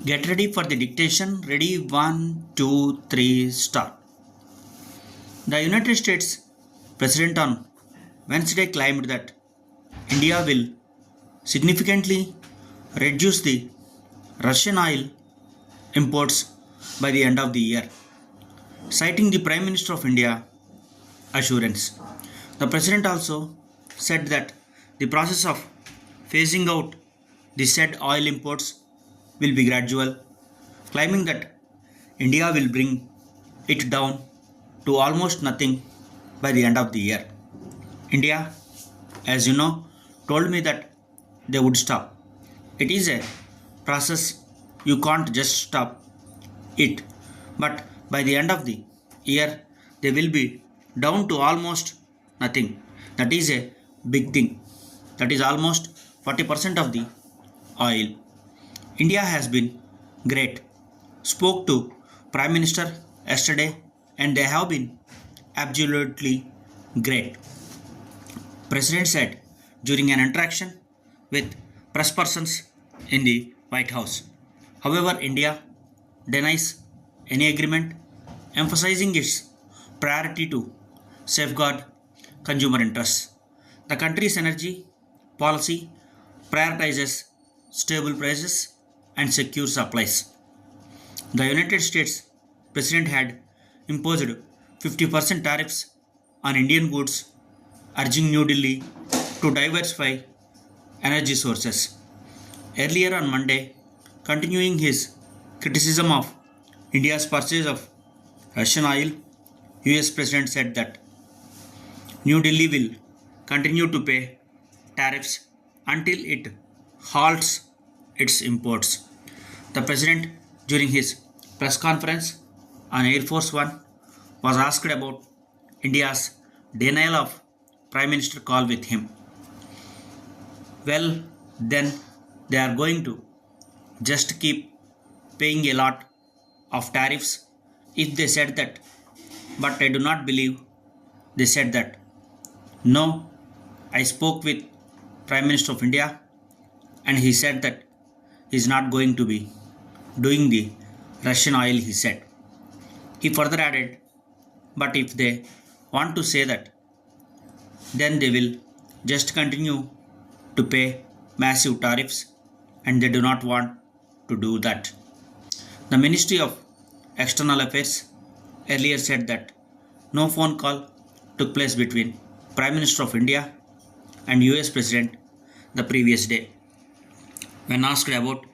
Get ready for the dictation. Ready, 1, 2, 3, start. The United States President on Wednesday claimed that India will significantly reduce the Russian oil imports by the end of the year, citing the Prime Minister of India assurance. The President also said that the process of phasing out the said oil imports will be gradual, claiming that India will bring it down to almost nothing by the end of the year. India, as you know, told me that they would stop. It is a process, you can't just stop it, but by the end of the year, they will be down to almost nothing. That is a big thing. That is almost 40% of the oil. India has been great. Spoke to Prime Minister yesterday and they have been absolutely great. President said during an interaction with press persons in the White House. However, India denies any agreement, emphasizing its priority to safeguard consumer interests. The country's energy policy prioritizes stable prices and secure supplies. The United States President had imposed 50% tariffs on Indian goods, urging New Delhi to diversify energy sources. Earlier on Monday, continuing his criticism of India's purchase of Russian oil, US President said that New Delhi will continue to pay tariffs until it halts its imports. The President, during his press conference on Air Force One, was asked about India's denial of Prime Minister call with him. Well, then they are going to just keep paying a lot of tariffs if they said that. But I do not believe they said that. No, I spoke with Prime Minister of India and he said that he is not going to be doing the Russian oil, he said. He further added, but if they want to say that, then they will just continue to pay massive tariffs and they do not want to do that. The Ministry of External Affairs earlier said that no phone call took place between Prime Minister of India and US President the previous day. When asked about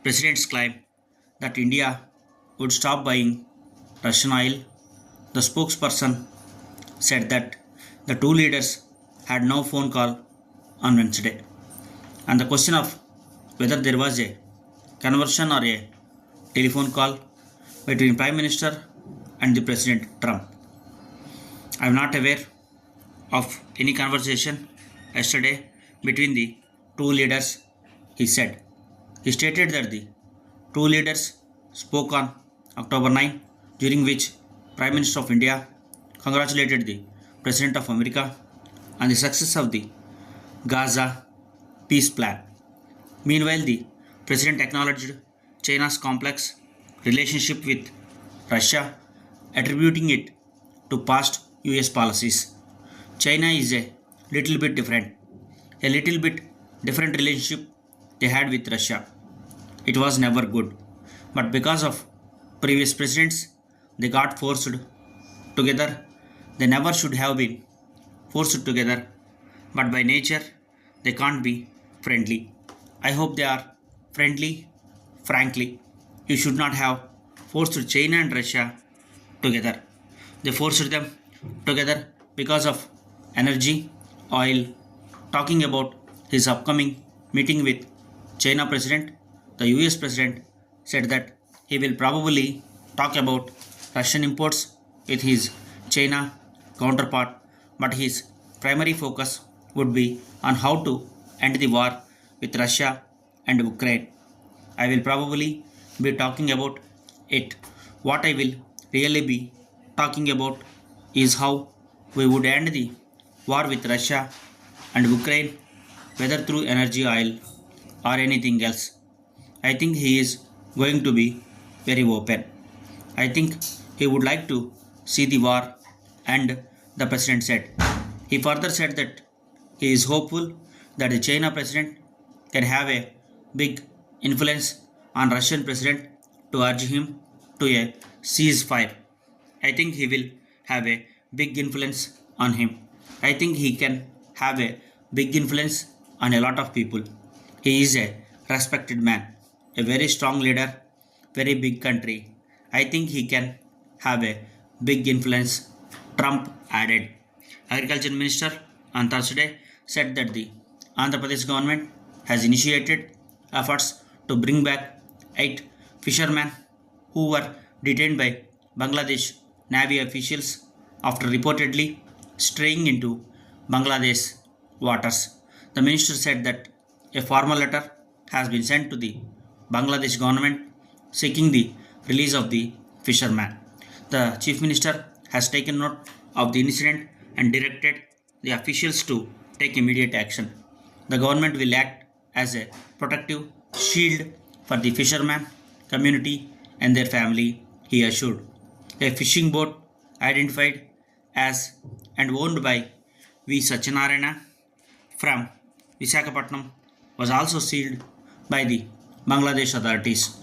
President's claim that India would stop buying Russian oil, the spokesperson said that the two leaders had no phone call on Wednesday. And the question of whether there was a conversation or a telephone call between Prime Minister and the President Trump. I am not aware of any conversation yesterday between the two leaders, he said. He stated that the two leaders spoke on October 9, during which Prime Minister of India congratulated the President of America on the success of the Gaza peace plan. Meanwhile, the President acknowledged China's complex relationship with Russia, attributing it to past US policies. China is a little bit different relationship they had with Russia. It was never good, but because of previous presidents, they got forced together. They never should have been forced together, but by nature, they can't be friendly. I hope they are friendly. Frankly, you should not have forced China and Russia together. They forced them together because of energy, oil. Talking about his upcoming meeting with China President, the US President said that he will probably talk about Russian imports with his China counterpart, but his primary focus would be on how to end the war with Russia and Ukraine. I will probably be talking about it. What I will really be talking about is how we would end the war with Russia and Ukraine, whether through energy, oil, or anything else. I think he is going to be very open. I think he would like to see the war, and the president said. He further said that he is hopeful that the China president can have a big influence on Russian president to urge him to a ceasefire. I think he will have a big influence on him. I think he can have a big influence on a lot of people. He is a respected man, a very strong leader, very big country. I think he can have a big influence, Trump added. Agriculture Minister on Thursday said that the Andhra Pradesh government has initiated efforts to bring back 8 fishermen who were detained by Bangladesh Navy officials after reportedly straying into Bangladesh waters. The minister said that a formal letter has been sent to the Bangladesh government seeking the release of the fishermen. The chief minister has taken note of the incident and directed the officials to take immediate action. The government will act as a protective shield for the fishermen community and their family, he assured. A fishing boat identified as and owned by V. Satyanarayana from Visakhapatnam was also sealed by the Bangladesh authorities.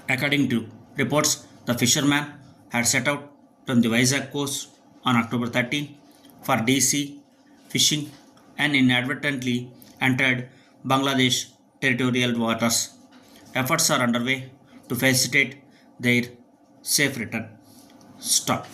According to reports, the fisherman had set out from the Vizag coast on October 13 for deep sea fishing and inadvertently entered Bangladesh territorial waters. Efforts are underway to facilitate their safe return. Stop.